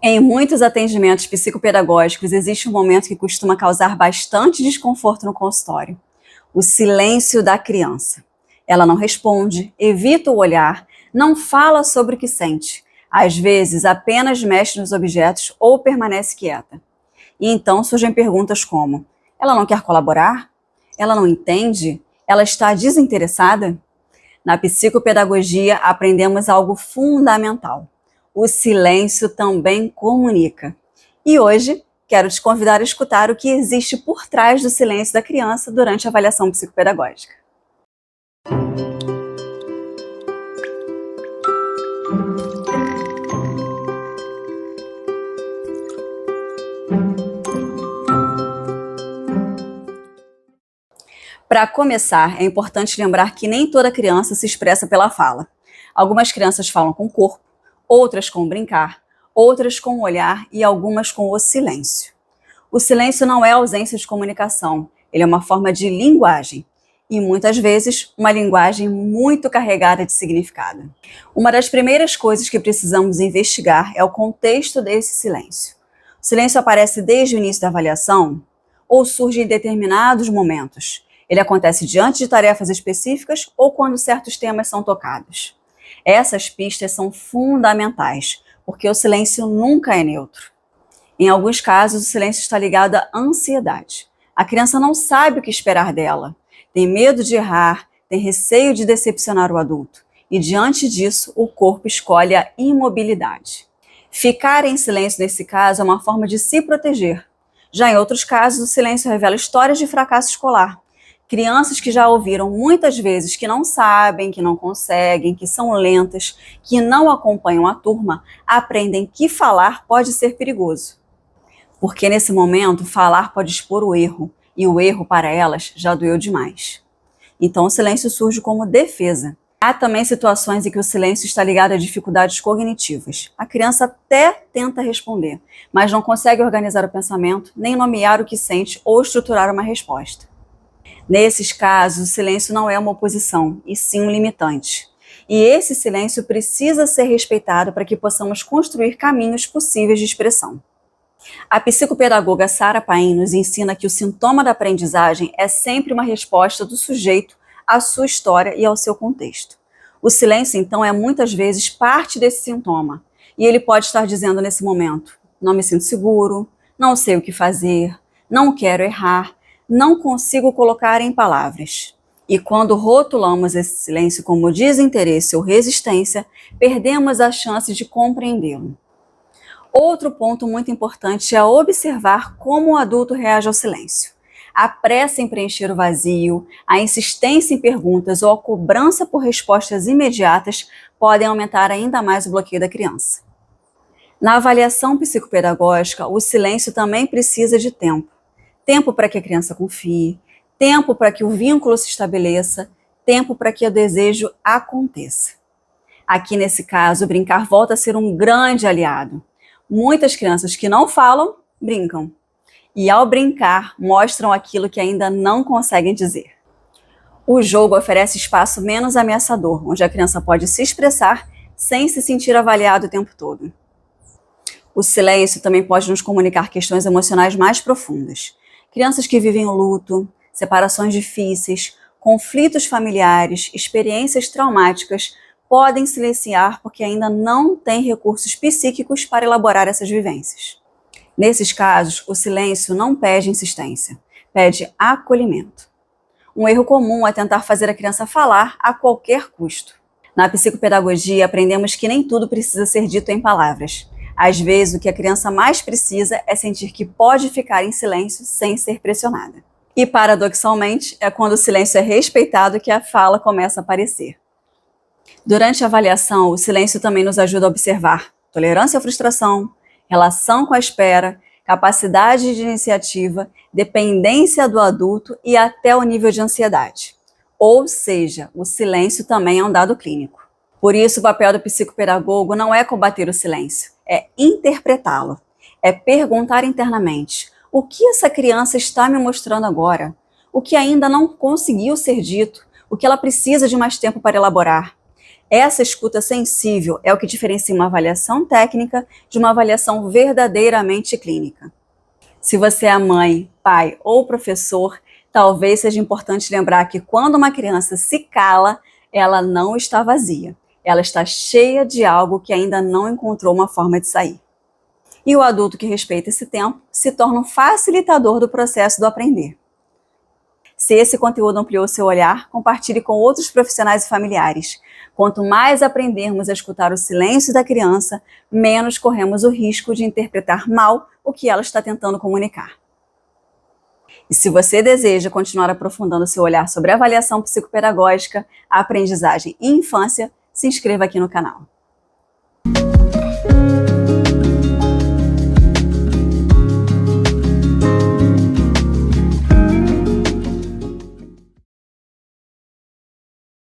Em muitos atendimentos psicopedagógicos, existe um momento que costuma causar bastante desconforto no consultório: o silêncio da criança. Ela não responde, evita o olhar, não fala sobre o que sente. Às vezes, apenas mexe nos objetos ou permanece quieta. E então surgem perguntas como: ela não quer colaborar? Ela não entende? Ela está desinteressada? Na psicopedagogia, aprendemos algo fundamental: o silêncio também comunica. E hoje, quero te convidar a escutar o que existe por trás do silêncio da criança durante a avaliação psicopedagógica. Para começar, é importante lembrar que nem toda criança se expressa pela fala. Algumas crianças falam com o corpo, outras com o brincar, outras com o olhar e algumas com o silêncio. O silêncio não é ausência de comunicação, ele é uma forma de linguagem e muitas vezes uma linguagem muito carregada de significado. Uma das primeiras coisas que precisamos investigar é o contexto desse silêncio. O silêncio aparece desde o início da avaliação ou surge em determinados momentos? Ele acontece diante de tarefas específicas ou quando certos temas são tocados? Essas pistas são fundamentais, porque o silêncio nunca é neutro. Em alguns casos, o silêncio está ligado à ansiedade. A criança não sabe o que esperar dela, tem medo de errar, tem receio de decepcionar o adulto, e diante disso, o corpo escolhe a imobilidade. Ficar em silêncio nesse caso é uma forma de se proteger. Já em outros casos, o silêncio revela histórias de fracasso escolar. Crianças que já ouviram muitas vezes que não sabem, que não conseguem, que são lentas, que não acompanham a turma, aprendem que falar pode ser perigoso. Porque nesse momento, falar pode expor o erro, e o erro para elas já doeu demais. Então o silêncio surge como defesa. Há também situações em que o silêncio está ligado a dificuldades cognitivas. A criança até tenta responder, mas não consegue organizar o pensamento, nem nomear o que sente ou estruturar uma resposta. Nesses casos, o silêncio não é uma oposição, e sim um limitante. E esse silêncio precisa ser respeitado para que possamos construir caminhos possíveis de expressão. A psicopedagoga Sara Paim nos ensina que o sintoma da aprendizagem é sempre uma resposta do sujeito à sua história e ao seu contexto. O silêncio, então, é muitas vezes parte desse sintoma, e ele pode estar dizendo nesse momento: não me sinto seguro, não sei o que fazer, não quero errar, não consigo colocar em palavras. E quando rotulamos esse silêncio como desinteresse ou resistência, perdemos a chance de compreendê-lo. Outro ponto muito importante é observar como o adulto reage ao silêncio. A pressa em preencher o vazio, a insistência em perguntas ou a cobrança por respostas imediatas podem aumentar ainda mais o bloqueio da criança. Na avaliação psicopedagógica, o silêncio também precisa de tempo. Tempo para que a criança confie, tempo para que o vínculo se estabeleça, tempo para que o desejo aconteça. Aqui nesse caso, brincar volta a ser um grande aliado. Muitas crianças que não falam, brincam. E ao brincar, mostram aquilo que ainda não conseguem dizer. O jogo oferece espaço menos ameaçador, onde a criança pode se expressar sem se sentir avaliado o tempo todo. O silêncio também pode nos comunicar questões emocionais mais profundas. Crianças que vivem o luto, separações difíceis, conflitos familiares, experiências traumáticas podem silenciar porque ainda não têm recursos psíquicos para elaborar essas vivências. Nesses casos, o silêncio não pede insistência, pede acolhimento. Um erro comum é tentar fazer a criança falar a qualquer custo. Na psicopedagogia, aprendemos que nem tudo precisa ser dito em palavras. Às vezes, o que a criança mais precisa é sentir que pode ficar em silêncio sem ser pressionada. E, paradoxalmente, é quando o silêncio é respeitado que a fala começa a aparecer. Durante a avaliação, o silêncio também nos ajuda a observar tolerância à frustração, relação com a espera, capacidade de iniciativa, dependência do adulto e até o nível de ansiedade. Ou seja, o silêncio também é um dado clínico. Por isso, o papel do psicopedagogo não é combater o silêncio, é interpretá-lo, é perguntar internamente: o que essa criança está me mostrando agora? O que ainda não conseguiu ser dito? O que ela precisa de mais tempo para elaborar? Essa escuta sensível é o que diferencia uma avaliação técnica de uma avaliação verdadeiramente clínica. Se você é mãe, pai ou professor, talvez seja importante lembrar que quando uma criança se cala, ela não está vazia. Ela está cheia de algo que ainda não encontrou uma forma de sair. E o adulto que respeita esse tempo se torna um facilitador do processo do aprender. Se esse conteúdo ampliou seu olhar, compartilhe com outros profissionais e familiares. Quanto mais aprendermos a escutar o silêncio da criança, menos corremos o risco de interpretar mal o que ela está tentando comunicar. E se você deseja continuar aprofundando seu olhar sobre a avaliação psicopedagógica, a aprendizagem e infância, se inscreva aqui no canal.